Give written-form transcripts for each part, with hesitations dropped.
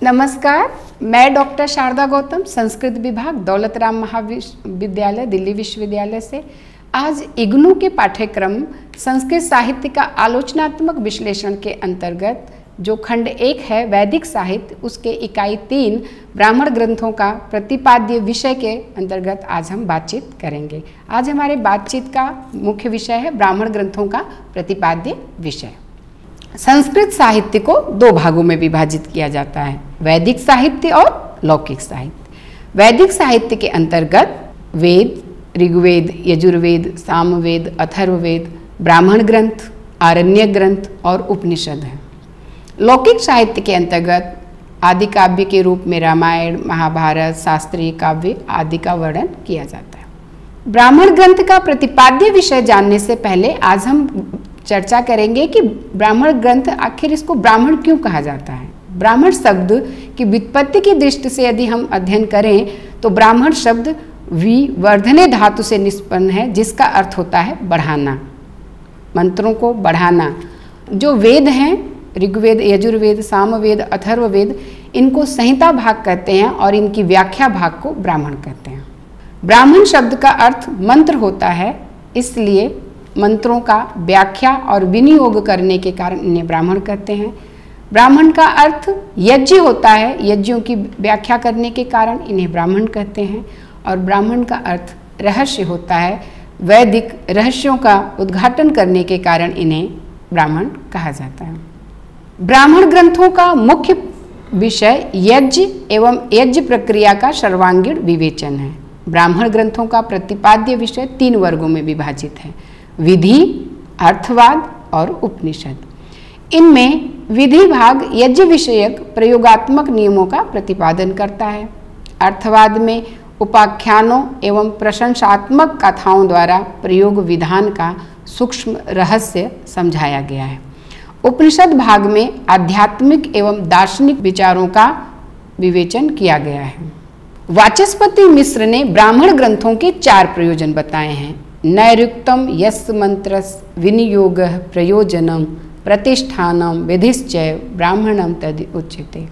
नमस्कार, मैं डॉक्टर शारदा गौतम, संस्कृत विभाग, दौलत राम महाविद्यालय, दिल्ली विश्वविद्यालय से आज इग्नू के पाठ्यक्रम संस्कृत साहित्य का आलोचनात्मक विश्लेषण के अंतर्गत जो खंड 1 है वैदिक साहित्य, उसके इकाई 3 ब्राह्मण ग्रंथों का प्रतिपाद्य विषय के अंतर्गत आज हम बातचीत करेंगे। आज हमारे बातचीत का मुख्य विषय है ब्राह्मण ग्रंथों का प्रतिपाद्य विषय। संस्कृत साहित्य को 2 भागों में विभाजित किया जाता है, वैदिक साहित्य और लौकिक साहित्य। वैदिक साहित्य के अंतर्गत वेद, ऋग्वेद, यजुर्वेद, सामवेद, अथर्ववेद, ब्राह्मण ग्रंथ, आरण्य ग्रंथ और उपनिषद हैं। लौकिक साहित्य के अंतर्गत आदि काव्य के रूप में रामायण, महाभारत, शास्त्रीय काव्य आदि का वर्णन किया जाता है। ब्राह्मण ग्रंथ का प्रतिपाद्य विषय जानने से पहले आज हम चर्चा करेंगे कि ब्राह्मण ग्रंथ आखिर इसको ब्राह्मण क्यों कहा जाता है। ब्राह्मण शब्द की व्युत्पत्ति की दृष्टि से यदि हम अध्ययन करें तो ब्राह्मण शब्द विवर्धने धातु से निष्पन्न है, जिसका अर्थ होता है बढ़ाना, मंत्रों को बढ़ाना। जो वेद हैं, ऋग्वेद, यजुर्वेद, सामवेद, अथर्ववेद, इनको संहिता भाग कहते हैं और इनकी व्याख्या भाग को ब्राह्मण कहते हैं। ब्राह्मण शब्द का अर्थ मंत्र होता है, इसलिए मंत्रों का व्याख्या और विनियोग करने के कारण इन्हें ब्राह्मण कहते हैं। ब्राह्मण का अर्थ यज्ञ होता है, यज्ञों की व्याख्या करने के कारण इन्हें ब्राह्मण कहते हैं। और ब्राह्मण का अर्थ रहस्य होता है, वैदिक रहस्यों का उद्घाटन करने के कारण इन्हें ब्राह्मण कहा जाता है। ब्राह्मण ग्रंथों का मुख्य विषय यज्ञ एवं यज्ञ प्रक्रिया का सर्वांगीण विवेचन है। ब्राह्मण ग्रंथों का प्रतिपाद्य विषय 3 वर्गों में विभाजित है, विधि, अर्थवाद और उपनिषद। इनमें विधि भाग यज्ञ विषयक प्रयोगात्मक नियमों का प्रतिपादन करता है। अर्थवाद में उपाख्यानों एवं प्रशंसात्मक कथाओं द्वारा प्रयोग विधान का सूक्ष्म रहस्य समझाया गया है। उपनिषद भाग में आध्यात्मिक एवं दार्शनिक विचारों का विवेचन किया गया है। वाचस्पति मिश्र ने ब्राह्मण ग्रंथों के 4 प्रयोजन बताए हैं। नैरुक्तम यस् मंत्रस विनियोगः प्रयोजनम प्रतिष्ठानम विधिश्चय ब्राह्मणम तद उच्यते।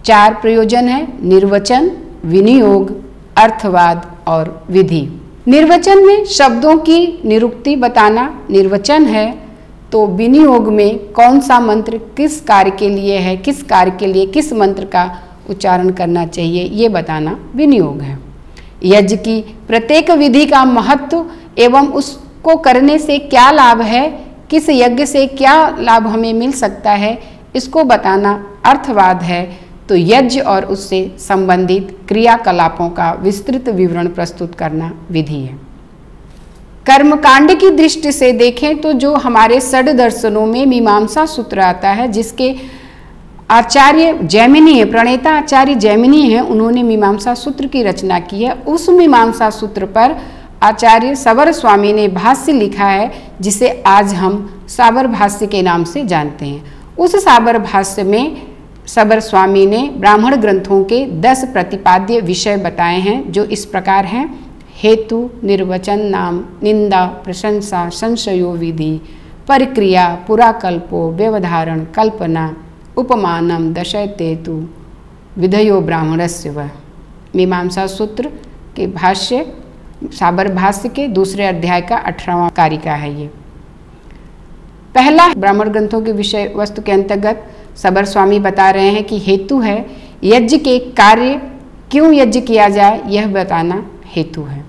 4 प्रयोजन है, निर्वचन, विनियोग, अर्थवाद और विधि। निर्वचन में शब्दों की निरुक्ति बताना निर्वचन है, तो विनियोग में कौन सा मंत्र किस कार्य के लिए है, किस कार्य के लिए किस मंत्र का उच्चारण करना चाहिए, ये बताना विनियोग है। यज्ञ की प्रत्येक विधि का महत्व एवं उसको करने से क्या लाभ है, किस यज्ञ से क्या लाभ हमें मिल सकता है, इसको बताना अर्थवाद है। तो यज्ञ और उससे संबंधित क्रियाकलापों का विस्तृत विवरण प्रस्तुत करना विधि है। कर्मकांड की दृष्टि से देखें तो जो हमारे षड दर्शनों में मीमांसा सूत्र आता है, जिसके आचार्य जैमिनी है, प्रणेता आचार्य जैमिनी है, उन्होंने मीमांसा सूत्र की रचना की है। उस मीमांसा सूत्र पर आचार्य सबर स्वामी ने भाष्य लिखा है, जिसे आज हम साबर भाष्य के नाम से जानते हैं। उस साबर भाष्य में सबर स्वामी ने ब्राह्मण ग्रंथों के 10 प्रतिपाद्य विषय बताए हैं, जो इस प्रकार हैं: हेतु, निर्वचन, नाम, निंदा, प्रशंसा, संशयो, विधि, परिक्रिया, पुराकल्पो, व्यवधारण, कल्पना, उपमानम, दशयतेतु, विधयो ब्राह्मणस्य व। मीमांसा सूत्र के भाष्य, साबर भाष्य के दूसरे अध्याय का 18वां कारिका है ये। पहला ब्राह्मण ग्रंथों के विषय वस्तु के अंतर्गत सबर स्वामी बता रहे हैं कि हेतु है, यज्ञ के कार्य क्यों यज्ञ किया जाए यह बताना हेतु है।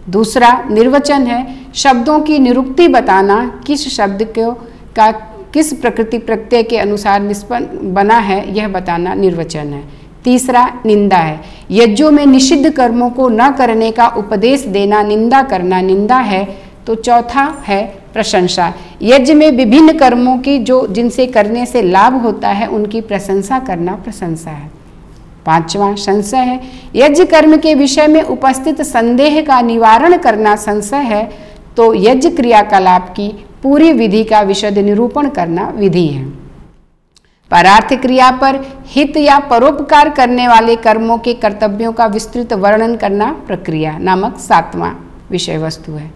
दूसरा निर्वचन है, शब्दों की निरुक्ति बताना, किस शब्द को का किस प्रकृति प्रत्यय के अनुसार निष्पन्न बना है यह बताना निर्वचन है। तीसरा निंदा है, यज्ञों में निषिद्ध कर्मों को न करने का उपदेश देना, निंदा करना निंदा है। तो चौथा है प्रशंसा, यज्ञ में विभिन्न कर्मों की जो जिनसे करने से लाभ होता है उनकी प्रशंसा करना प्रशंसा है। 5वां संशय है, यज्ञ कर्म के विषय में उपस्थित संदेह का निवारण करना संशय है। तो यज्ञ क्रियाकलाप की पूरी विधि का विशद निरूपण करना विधि है। परार्थ क्रिया पर हित या परोपकार करने वाले कर्मों के कर्तव्यों का विस्तृत वर्णन करना प्रक्रिया नामक 7वां विषय वस्तु है।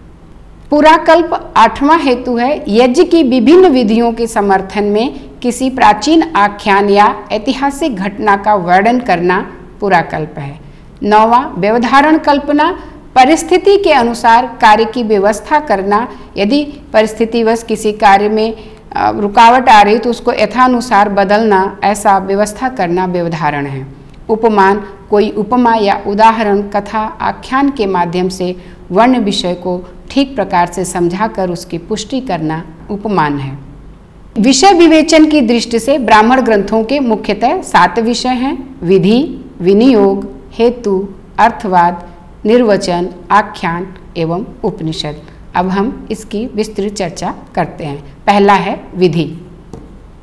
पुराकल्प 8वां हेतु है, यज्ञ की विभिन्न विधियों के समर्थन में किसी प्राचीन आख्यान या ऐतिहासिक घटना का वर्णन करना पुराकल्प है। 9वां व्यवधारण कल्पना, परिस्थिति के अनुसार कार्य की व्यवस्था करना। यदि परिस्थितिवश किसी कार्य में रुकावट आ रही तो उसको यथानुसार बदलना, ऐसा व्यवस्था करना व्यवधारण है। उपमान, कोई उपमा या उदाहरण, कथा, आख्यान के माध्यम से वर्ण विषय को ठीक प्रकार से समझाकर उसकी पुष्टि करना उपमान है। विषय विवेचन की दृष्टि से ब्राह्मण ग्रंथों के मुख्यतः 7 विषय हैं: विधि, विनियोग, हेतु, अर्थवाद, निर्वचन, आख्यान एवं उपनिषद। अब हम इसकी विस्तृत चर्चा करते हैं। पहला है विधि।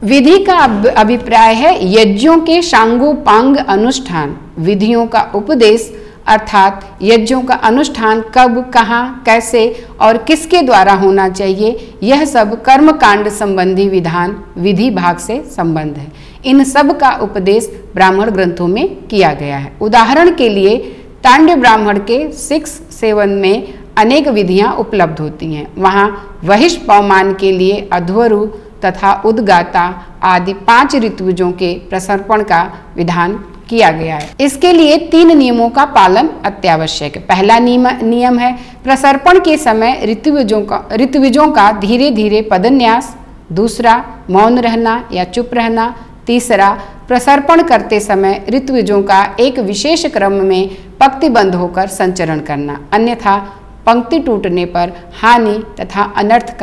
विधि का अभिप्राय है यज्ञों के सांगोपांग अनुष्ठान। विधियों का उपदेश अर्थात यज्ञों का अनुष्ठान कब, कहाँ, कैसे और किसके द्वारा होना चाहिए, यह सब कर्मकांड संबंधी विधान विधि भाग से संबंध है। इन सब का उपदेश ब्राह्मण ग्रंथों में किया गया है। उदाहरण के लिए तांड्य ब्राह्मण के 6-7 में अनेक विधियां उपलब्ध होती हैं। वहाँ वहिष्ठ पवमान के लिए अध्वरु तथा उद्गाता आदि 5 ऋतुजों के प्रसर्पण का विधान किया गया है। इसके लिए 3 नियमों का पालन अत्यावश्यक है। पहला नियम है प्रसर्पण के समय ऋतुविजों का धीरे धीरे पदन्यास। दूसरा, मौन रहना या चुप रहना। तीसरा, प्रसर्पण करते समय ऋतुविजों का एक विशेष क्रम में पंक्तिबद्ध होकर संचरण करना, अन्यथा पंक्ति टूटने पर हानि तथा अनर्थ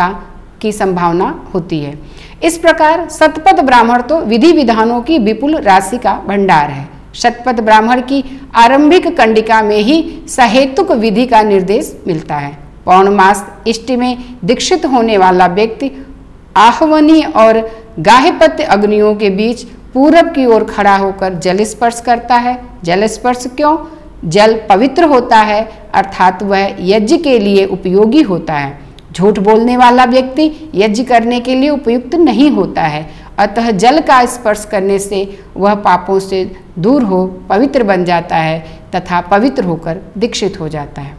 की संभावना होती है। इस प्रकार शतपथ ब्राह्मण तो विधि विधानों की विपुल राशि का भंडार है। शतपथ ब्राह्मण की आरंभिक कंडिका में ही सहेतुक विधि का निर्देश मिलता है। पौर्णमास इष्ट में दीक्षित होने वाला व्यक्ति आहवनी और गाह्यपत्य अग्नियों के बीच पूरब की ओर खड़ा होकर जल स्पर्श करता है। जल स्पर्श क्यों? जल पवित्र होता है, अर्थात वह यज्ञ के लिए उपयोगी होता है। झूठ बोलने वाला व्यक्ति यज्ञ करने के लिए उपयुक्त नहीं होता है, अतः जल का स्पर्श करने से वह पापों से दूर हो पवित्र बन जाता है तथा पवित्र होकर दीक्षित हो जाता है।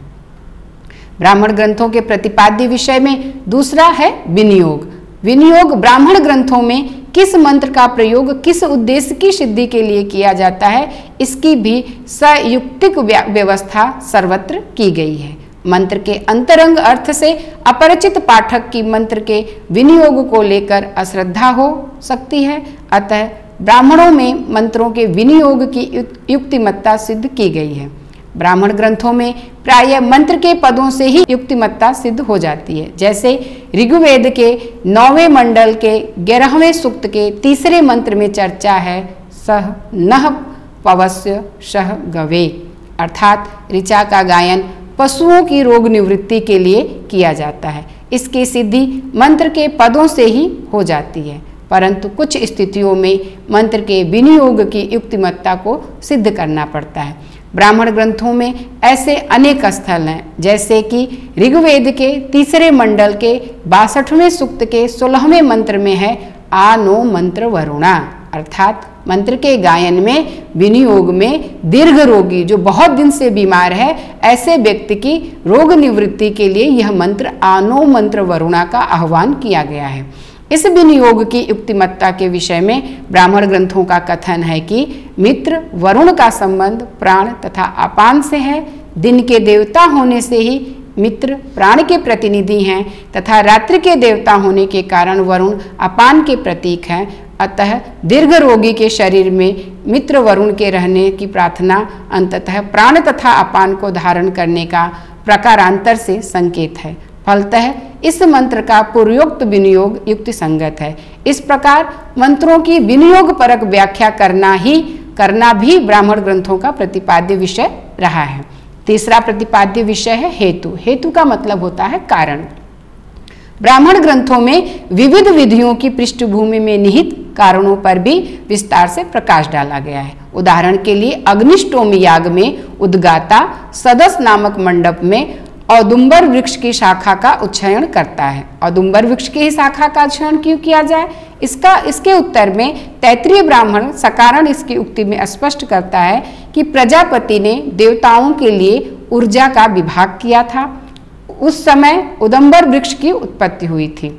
ब्राह्मण ग्रंथों के प्रतिपाद्य विषय में दूसरा है विनियोग। विनियोग ब्राह्मण ग्रंथों में किस मंत्र का प्रयोग किस उद्देश्य की सिद्धि के लिए किया जाता है, इसकी भी संयुक्तिक व्यवस्था सर्वत्र की गई है। मंत्र के अंतरंग अर्थ से अपरिचित पाठक की मंत्र के विनियोग को लेकर अश्रद्धा हो सकती है, अतः ब्राह्मणों में मंत्रों के विनियोग की युक्तिमत्ता सिद्ध की गई है। ब्राह्मण ग्रंथों में प्रायः मंत्र के पदों से ही युक्तिमत्ता सिद्ध हो जाती है। जैसे ऋग्वेद के 9वें मंडल के 11वें सूक्त के 3रे मंत्र में चर्चा है, सह नह पवस्य सह गवे, अर्थात ऋचा का गायन पशुओं की रोग निवृत्ति के लिए किया जाता है। इसकी सिद्धि मंत्र के पदों से ही हो जाती है, परंतु कुछ स्थितियों में मंत्र के विनियोग की युक्तिमत्ता को सिद्ध करना पड़ता है। ब्राह्मण ग्रंथों में ऐसे अनेक स्थल हैं, जैसे कि ऋग्वेद के 3रे मंडल के 62वें सूक्त के 16वें मंत्र में है आ नो मंत्र वरुणा, अर्थात मंत्र के गायन में विनियोग में दीर्घ रोगी जो बहुत दिन से बीमार है ऐसे व्यक्ति की रोग निवृत्ति के लिए यह मंत्र आनो मंत्र वरुणा का आह्वान किया गया है। इस विनियोग की युक्तिमत्ता के विषय में ब्राह्मण ग्रंथों का कथन है कि मित्र वरुण का संबंध प्राण तथा अपान से है। दिन के देवता होने से ही मित्र प्राण के प्रतिनिधि हैं तथा रात्रि के देवता होने के कारण वरुण अपान के प्रतीक हैं। अतः दीर्घ रोगी के शरीर में मित्र वरुण के रहने की प्रार्थना अंततः प्राण तथा अपान को धारण करने का प्रकारांतर से संकेत है। फलतः इस मंत्र का पूर्वोक्त विनियोग युक्ति संगत है। इस प्रकार मंत्रों की विनियोग परक व्याख्या करना भी ब्राह्मण ग्रंथों का प्रतिपाद्य विषय रहा है। तीसरा प्रतिपाद्य विषय है हेतु। हेतु का मतलब होता है कारण। ब्राह्मण ग्रंथों में विविध विधियों की पृष्ठभूमि में निहित कारणों पर भी विस्तार से प्रकाश डाला गया है। उदाहरण के लिए अग्निष्टोम याग में उद्गाता सदस नामक मंडप में औदुंबर वृक्ष की शाखा का उच्छयन करता है। औदुंबर वृक्ष की ही शाखा का उच्छयन क्यों किया जाए, इसके उत्तर में तैत्रीय ब्राह्मण सकारण इसकी उक्ति में स्पष्ट करता है कि प्रजापति ने देवताओं के लिए ऊर्जा का विभाग किया था। उस समय उदंबर वृक्ष की उत्पत्ति हुई थी।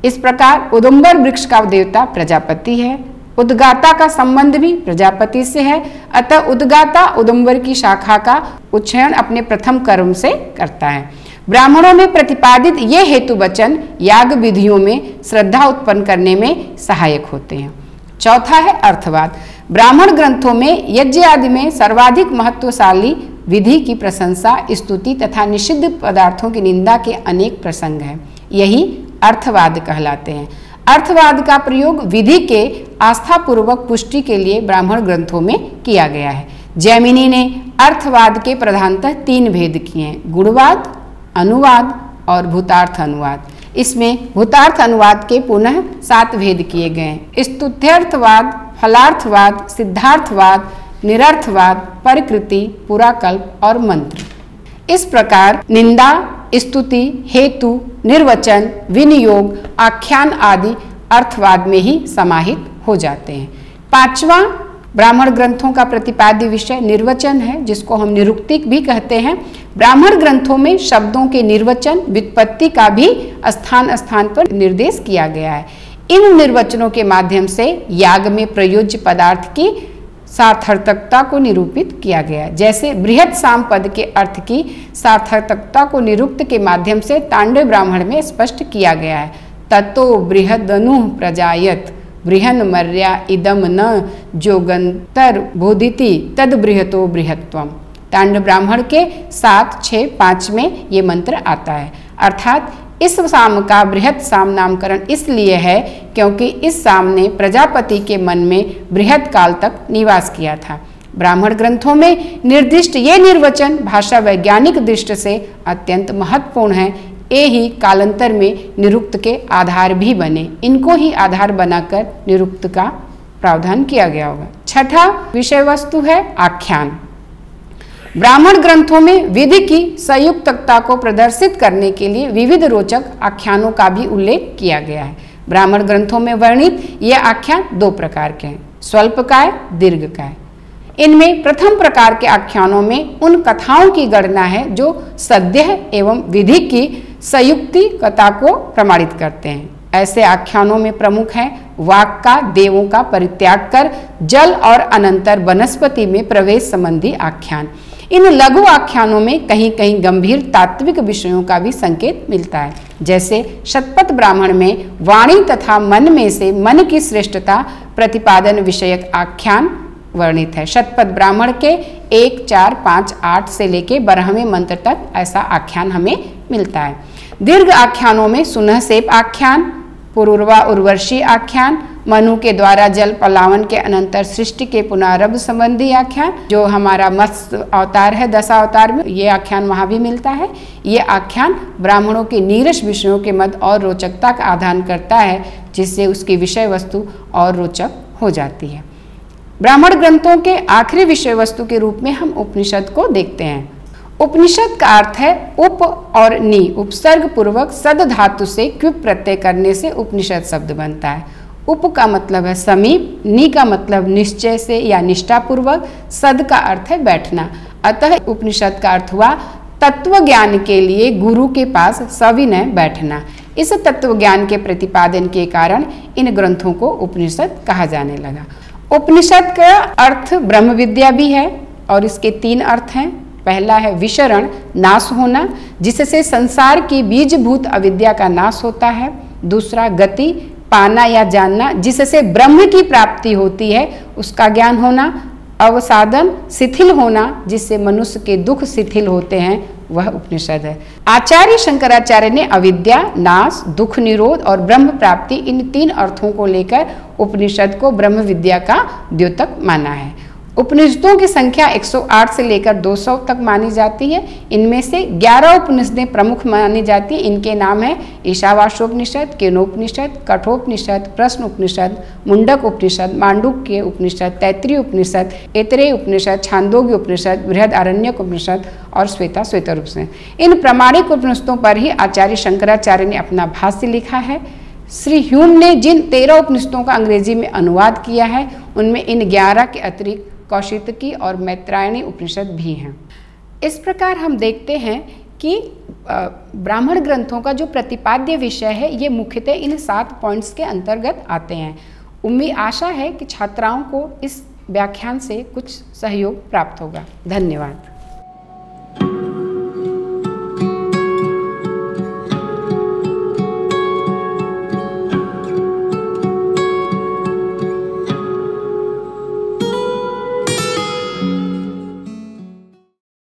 इस प्रकार उदंबर वृक्ष का देवता प्रजापति है। उद्गाता का संबंध भी प्रजापति से है, अतः उद्गाता उदंबर की शाखा का उच्छयन अपने प्रथम कर्म से करता है। ब्राह्मणों में प्रतिपादित ये हेतु वचन याग विधियों में श्रद्धा उत्पन्न करने में सहायक होते हैं। चौथा है अर्थवाद। ब्राह्मण ग्रंथों में यज्ञ आदि में सर्वाधिक महत्वशाली विधि की प्रशंसा, स्तुति तथा निषिद्ध पदार्थों की निंदा के अनेक प्रसंग हैं। यही अर्थवाद कहलाते हैं। अर्थवाद का प्रयोग विधि के आस्थापूर्वक पुष्टि के लिए ब्राह्मण ग्रंथों में किया गया है। जैमिनी ने अर्थवाद के प्रधानतः 3 भेद किए हैं, गुणवाद, अनुवाद और भूतार्थ अनुवाद। इसमें भूतार्थ अनुवाद के पुनः 7 भेद किए गए हैं। स्तुत्यर्थवाद, फलार्थवाद, सिद्धार्थवाद, निरर्थवाद, परिकृति, पुराकल्प और मंत्र। इस प्रकार निंदा, स्तुति, हेतु, निर्वचन, विनियोग, आख्यान आदि अर्थवाद में ही समाहित हो जाते हैं। 5वां ब्राह्मण ग्रंथों का प्रतिपाद्य विषय निर्वचन है, जिसको हम निरुक्तिक भी कहते हैं। ब्राह्मण ग्रंथों में शब्दों के निर्वचन, व्युत्पत्ति का भी स्थान स्थान पर निर्देश किया गया है। इन निर्वचनों के माध्यम से याग में प्रयोज्य पदार्थ की सार्थकता को निरूपित किया गया। जैसे बृहत् साम पद के अर्थ की सार्थकता को निरुक्त के माध्यम से तांडव ब्राह्मण में स्पष्ट किया गया है। ततो बृहदनु प्रजायत बृहन मर्या इदम न जोगंतर बोधिति तद बृहतो बृहत्वम। तांडव ब्राह्मण के 7, 6, 5 में ये मंत्र आता है। अर्थात इस साम का बृहत् साम नामकरण इसलिए है क्योंकि इस साम ने प्रजापति के मन में बृहत् काल तक निवास किया था। ब्राह्मण ग्रंथों में निर्दिष्ट ये निर्वचन भाषा वैज्ञानिक दृष्टि से अत्यंत महत्वपूर्ण है। ये ही कालांतर में निरुक्त के आधार भी बने। इनको ही आधार बनाकर निरुक्त का प्रावधान किया गया होगा। 6ठा विषय वस्तु है आख्यान। ब्राह्मण ग्रंथों में विधि की संयुक्तता को प्रदर्शित करने के लिए विविध रोचक आख्यानों का भी उल्लेख किया गया है। ब्राह्मण ग्रंथों में वर्णित ये आख्यान 2 प्रकार के हैं, स्वल्पकाय, दीर्घकाय। इनमें प्रथम प्रकार के आख्यानों में उन कथाओं की गणना है जो सद्य एवं विधि की संयुक्तिकता को प्रमाणित करते हैं। ऐसे आख्यानों में प्रमुख हैं वाक का देवों का परित्याग कर जल और अनंतर वनस्पति में प्रवेश संबंधी आख्यान। इन लघु आख्यानों में कहीं कहीं गंभीर तात्विक विषयों का भी संकेत मिलता है। जैसे शतपथ ब्राह्मण में वाणी तथा मन में से मन की श्रेष्ठता प्रतिपादन विषयक आख्यान वर्णित है। शतपथ ब्राह्मण के 1, 4, 5, 8 से लेके 12वें मंत्र तक ऐसा आख्यान हमें मिलता है। दीर्घ आख्यानों में सुनहसेप आख्यान, पुरूरवा उर्वशी आख्यान, मनु के द्वारा जल पलावन के अनंतर सृष्टि के पुनरारंभ संबंधी आख्यान, जो हमारा मत्स्य अवतार है 10 अवतार में, ये आख्यान वहाँ भी मिलता है। ये आख्यान ब्राह्मणों के नीरस विषयों के मध्य और रोचकता का आधान करता है, जिससे उसकी विषय वस्तु और रोचक हो जाती है। ब्राह्मण ग्रंथों के आखिरी विषय वस्तु के रूप में हम उपनिषद को देखते हैं। उपनिषद का अर्थ है उप और नि, उपसर्ग पूर्वक सद धातु से क्विप प्रत्यय करने से उपनिषद शब्द बनता है। उप का मतलब है समीप, नि का मतलब निश्चय से या निष्ठापूर्वक, सद का अर्थ है बैठना। अतः उपनिषद का अर्थ हुआ तत्व ज्ञान के लिए गुरु के पास सविनय बैठना। इस तत्व ज्ञान के प्रतिपादन के कारण इन ग्रंथों को उपनिषद कहा जाने लगा। उपनिषद का अर्थ ब्रह्म विद्या भी है और इसके 3 अर्थ हैं। पहला है विशरण, नाश होना, जिससे संसार की बीजभूत अविद्या का नाश होता है। दूसरा गति, पाना या जानना, जिससे ब्रह्म की प्राप्ति होती है, उसका ज्ञान होना। अवसादन, शिथिल होना, जिससे मनुष्य के दुख शिथिल होते हैं, वह उपनिषद है। आचार्य शंकराचार्य ने अविद्या, नाश, दुख निरोध और ब्रह्म प्राप्ति, इन 3 अर्थों को लेकर उपनिषद को ब्रह्म विद्या का द्योतक माना है। उपनिषदों की संख्या 108 से लेकर 200 तक मानी जाती है। इनमें से 11 उपनिषदें प्रमुख मानी जाती हैं। इनके नाम है ईशावास्योपनिषद, केनोपनिषद, कठोपनिषद, प्रश्न उपनिषद, मुंडक उपनिषद, मांडुक्य उपनिषद, तैत्तिरीय उपनिषद, ऐतरेय उपनिषद, छांदोग्य उपनिषद, बृहदारण्यक उपनिषद और श्वेताश्वतर उपनिषद। इन प्रामाणिक उपनिषदों पर ही आचार्य शंकराचार्य ने अपना भाष्य लिखा है। श्री ह्यूम ने जिन 13 उपनिषदों का अंग्रेजी में अनुवाद किया है, उनमें इन 11 के अतिरिक्त कौशितकी और मैत्रायणी उपनिषद भी हैं। इस प्रकार हम देखते हैं कि ब्राह्मण ग्रंथों का जो प्रतिपाद्य विषय है ये मुख्यतः इन 7 पॉइंट्स के अंतर्गत आते हैं। उम्मीद आशा है कि छात्राओं को इस व्याख्यान से कुछ सहयोग प्राप्त होगा। धन्यवाद।